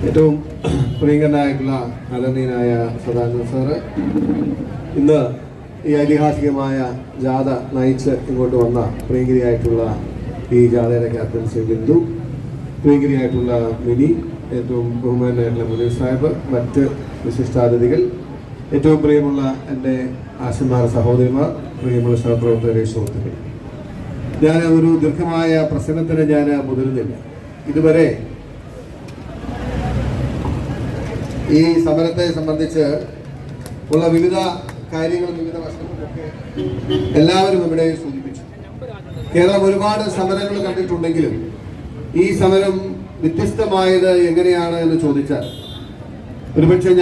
ഏറ്റവും പ്രിയങ്കരനായിട്ടുള്ള ആദരണീയനായ സദാനന്ദ സാറ് ഇന്ന് ഈ ഐതിഹാസികമായ ജാഥ നയിച്ച് ഇങ്ങോട്ട് വന്ന പ്രിയങ്കരിയായിട്ടുള്ള ഈ ജാഥയുടെ ക്യാപ്റ്റൻ ശ്രീ ബിന്ദു, പ്രിയങ്കരിയായിട്ടുള്ള മിനി, ഏറ്റവും ബഹുമാനായിട്ടുള്ള മുനീർ സാഹിബ്, മറ്റ് വിശിഷ്ടാതിഥികൾ, ഏറ്റവും പ്രിയമുള്ള എൻ്റെ ആശന്മാർ, സഹോദരിമാർ, പ്രിയമുള്ള സഹപ്രവർത്തകരെ, സുഹൃത്തുക്കൾ, ഞാൻ ഒരു ദീർഘമായ പ്രസംഗത്തിന് ഞാൻ മുതിരുന്നില്ല. ഇതുവരെ ഈ സമരത്തെ സംബന്ധിച്ച് ഉള്ള വിവിധ കാര്യങ്ങളും വിവിധ വശങ്ങളുമൊക്കെ എല്ലാവരും ഇവിടെ സൂചിപ്പിച്ചു. കേരളം ഒരുപാട് സമരങ്ങൾ കണ്ടിട്ടുണ്ടെങ്കിലും ഈ സമരം വ്യത്യസ്തമായത് എങ്ങനെയാണ് എന്ന് ചോദിച്ചാൽ, ഒരുപക്ഷെ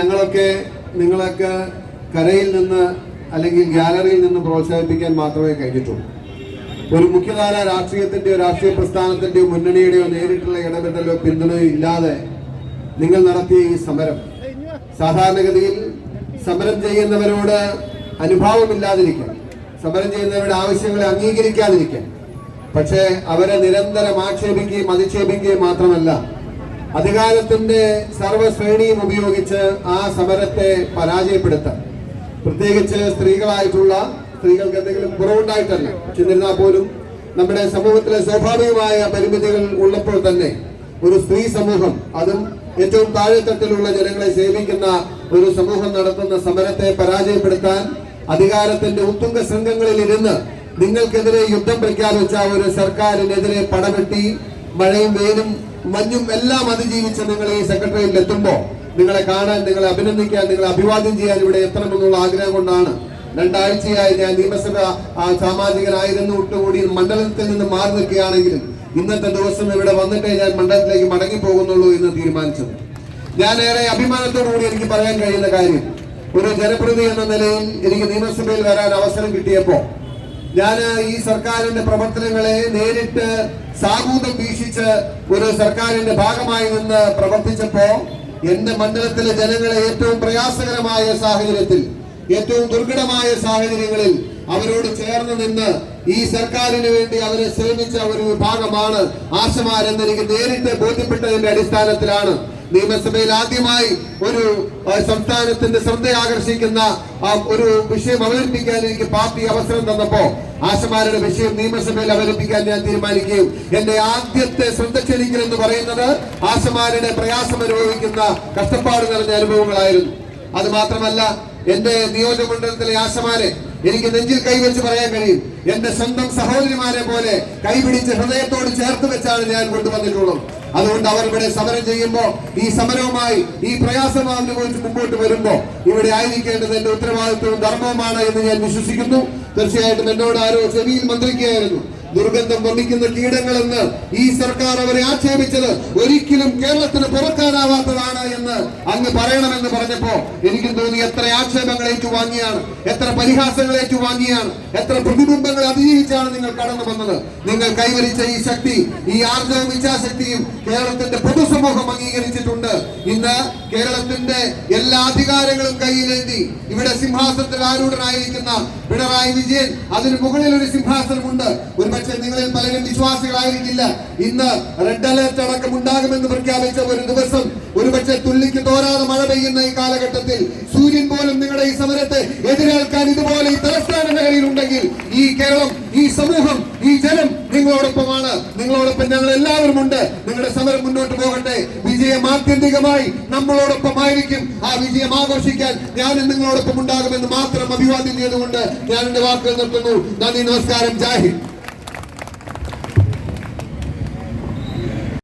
നിങ്ങളൊക്കെ കരയിൽ നിന്ന് അല്ലെങ്കിൽ ഗാലറിയിൽ നിന്ന് പ്രോത്സാഹിപ്പിക്കാൻ മാത്രമേ കഴിഞ്ഞിട്ടുള്ളൂ. ഒരു മുഖ്യധാര രാഷ്ട്രീയത്തിന്റെയോ രാഷ്ട്രീയ പ്രസ്ഥാനത്തിന്റെയോ മുന്നണിയുടെയോ നേരിട്ടുള്ള ഇടപെടലോ പിന്തുണയോ ഇല്ലാതെ നിങ്ങൾ നടത്തിയ ഈ സമരം, സാധാരണഗതിയിൽ സമരം ചെയ്യുന്നവരോട് അനുഭാവമില്ലാതിരിക്കാൻ, സമരം ചെയ്യുന്നവരുടെ ആവശ്യങ്ങളെ അംഗീകരിക്കാതിരിക്കാൻ, പക്ഷേ അവരെ നിരന്തരം ആക്ഷേപിക്കുകയും അധിക്ഷേപിക്കുകയും മാത്രമല്ല, അധികാരത്തിന്റെ സർവ്വശ്രേണിയും ഉപയോഗിച്ച് ആ സമരത്തെ പരാജയപ്പെടുത്താൻ, പ്രത്യേകിച്ച് സ്ത്രീകൾക്ക് എന്തെങ്കിലും കുറവുണ്ടായിട്ടല്ല, എന്നിരുന്നാൽ പോലും നമ്മുടെ സമൂഹത്തിലെ സ്വാഭാവികമായ പരിമിതികൾ ഉള്ളപ്പോൾ തന്നെ ഒരു സ്ത്രീ സമൂഹം, അതും ഏറ്റവും താഴെത്തട്ടിലുള്ള ജനങ്ങളെ സേവിക്കുന്ന ഒരു സമൂഹം നടത്തുന്ന സമരത്തെ പരാജയപ്പെടുത്താൻ അധികാരത്തിന്റെ ഉത്തുംഗ ശൃംഖങ്ങളിൽ ഇരുന്ന് നിങ്ങൾക്കെതിരെ യുദ്ധം പ്രഖ്യാപിച്ച ഒരു സർക്കാരിനെതിരെ പടവെട്ടി മഴയും വെയിലും മഞ്ഞും എല്ലാം അതിജീവിച്ച് നിങ്ങൾ ഈ സെക്രട്ടറിയിൽ എത്തുമ്പോൾ നിങ്ങളെ കാണാൻ, നിങ്ങളെ അഭിനന്ദിക്കാൻ, നിങ്ങളെ അഭിവാദ്യം ചെയ്യാൻ ഇവിടെ എത്തണമെന്നുള്ള ആഗ്രഹം കൊണ്ടാണ് 2 ആഴ്ചയായി ഞാൻ നിയമസഭ സാമാജികനായിരുന്നു കൂടി മണ്ഡലത്തിൽ നിന്ന് മാറി നിൽക്കുകയാണെങ്കിലും ഇന്നത്തെ ദിവസം ഇവിടെ വന്നിട്ടേ ഞാൻ മണ്ഡലത്തിലേക്ക് മടങ്ങി പോകുന്നുള്ളൂ എന്ന് തീരുമാനിച്ചത്. ഞാൻ ഏറെ അഭിമാനത്തോടുകൂടി എനിക്ക് പറയാൻ കഴിയുന്ന കാര്യം, ഒരു ജനപ്രതിനിധി എന്ന നിലയിൽ എനിക്ക് നിയമസഭയിൽ വരാൻ അവസരം കിട്ടിയപ്പോ ഞാൻ ഈ സർക്കാരിന്റെ പ്രവർത്തനങ്ങളെ നേരിട്ട് സാമൂഹ്യം വീക്ഷിച്ച് ഒരു സർക്കാരിന്റെ ഭാഗമായി നിന്ന് പ്രവർത്തിച്ചപ്പോ എന്റെ മണ്ഡലത്തിലെ ജനങ്ങളെ ഏറ്റവും പ്രയാസകരമായ സാഹചര്യത്തിൽ, ഏറ്റവും ദുർഘടമായ സാഹചര്യങ്ങളിൽ അവരോട് ചേർന്ന് നിന്ന് ഈ സർക്കാരിന് വേണ്ടി അവരെ സേവിച്ച ഒരു വിഭാഗമാണ് ആശമാരെന്ന് എനിക്ക് നേരിട്ട് ബോധ്യപ്പെട്ടതിന്റെ അടിസ്ഥാനത്തിലാണ് നിയമസഭയിൽ ആദ്യമായി ഒരു സംസ്ഥാനത്തിന്റെ ശ്രദ്ധ ആകർഷിക്കുന്ന ഒരു വിഷയം അവതരിപ്പിക്കാൻ എനിക്ക് പാർട്ടി അവസരം തന്നപ്പോ ആശമാരുടെ വിഷയം നിയമസഭയിൽ അവതരിപ്പിക്കാൻ ഞാൻ തീരുമാനിക്കുകയും എന്റെ ആദ്യത്തെ ശ്രദ്ധ ക്ഷണിക്കൽ എന്ന് പറയുന്നത് ആശമാരുടെ പ്രയാസം അനുഭവിക്കുന്ന കഷ്ടപ്പാട് നിറഞ്ഞ അനുഭവങ്ങളായിരുന്നു. അത് മാത്രമല്ല, എന്റെ നിയോജകമണ്ഡലത്തിലെ ആശമാരെ എനിക്ക് നെഞ്ചിൽ കൈവച്ച് പറയാൻ കഴിയും, എന്റെ സ്വന്തം സഹോദരിമാരെ പോലെ കൈപിടിച്ച് ഹൃദയത്തോട് ചേർത്ത് വെച്ചാണ് ഞാൻ കൊണ്ടുവന്നിട്ടുള്ളത്. അതുകൊണ്ട് അവർ ഇവിടെ സമരം ചെയ്യുമ്പോ, ഈ സമരവുമായി ഈ പ്രയാസം അനുഭവിച്ച് മുമ്പോട്ട് വരുമ്പോ ഇവിടെ ആയിരിക്കേണ്ടത് എന്റെ ഉത്തരവാദിത്വവും ധർമ്മവുമാണ് എന്ന് ഞാൻ വിശ്വസിക്കുന്നു. തീർച്ചയായിട്ടും എന്നോട് ആരോ ചെവിയിൽ മന്ത്രിക്കുകയായിരുന്നു, ദുർഗന്ധം വമിക്കുന്ന കീടങ്ങളെന്ന് ഈ സർക്കാർ അവരെ ആക്ഷേപിച്ചത് ഒരിക്കലും കേരളത്തിന് പുറക്കാനാവാത്തതാണ് എന്ന് അങ്ങ് പറയണമെന്ന് പറഞ്ഞപ്പോ എനിക്കും തോന്നി, എത്ര ആക്ഷേപങ്ങൾ ഏറ്റുവാങ്ങിയാണ്, എത്ര പരിഹാസങ്ങൾ ഏറ്റുവാങ്ങിയാണ്, എത്ര പ്രതിബിംബങ്ങൾ അതിജീവിച്ചാണ് നിങ്ങൾ കടന്നു വന്നത്. നിങ്ങൾ കൈവരിച്ച ഈ ശക്തി, ഈ ആർജവും ഇച്ഛാശക്തിയും കേരളത്തിന്റെ പൊതുസമൂഹം അംഗീകരിച്ചിട്ടുണ്ട്. ഇന്ന് കേരളത്തിന്റെ എല്ലാ അധികാരങ്ങളും കയ്യിലേന്തി ഇവിടെ സിംഹാസനത്തിൽ ആരൂഢനായിരിക്കുന്ന പിണറായി വിജയൻ, അതിന് മുകളിൽ ഒരു സിംഹാസനമുണ്ട്. പക്ഷേ നിങ്ങളിൽ പലരും വിശ്വാസികളായിരിക്കില്ല. ഇന്ന് റെഡ് അലർട്ട് അടക്കം ഉണ്ടാകുമെന്ന് പ്രഖ്യാപിച്ച ഒരു ദിവസം, ഒരുപക്ഷെ തുള്ളിക്ക് തോരാതെ മഴ പെയ്യുന്ന ഈ കാലഘട്ടത്തിൽ സൂര്യൻ പോലും നിങ്ങളുടെ ഈ സമരത്തെ എതിരേൽക്കാൻ ഇതുപോലെ ഈ തലസ്ഥാന നഗരിയിൽ ഉണ്ടെങ്കിൽ ഈ കേരളം, ഈ സമൂഹം, ഈ ജനം നിങ്ങളോടൊപ്പമാണ്. നിങ്ങളോടൊപ്പം ഞങ്ങൾ എല്ലാവരും ഉണ്ട്. നിങ്ങളുടെ സമരം മുന്നോട്ട് പോകട്ടെ. വിജയം ആത്യന്തികമായി നമ്മളോടൊപ്പമായിരിക്കും. ആ വിജയം ആഘോഷിക്കാൻ ഞാനും നിങ്ങളോടൊപ്പം ഉണ്ടാകുമെന്ന് മാത്രം അഭിവാദ്യം ചെയ്തുകൊണ്ട് ഞാൻ എന്റെ വാക്കുകൾ നിർത്തുന്നു. നന്ദി, നമസ്കാരം, ജയ് ഹിന്ദ്.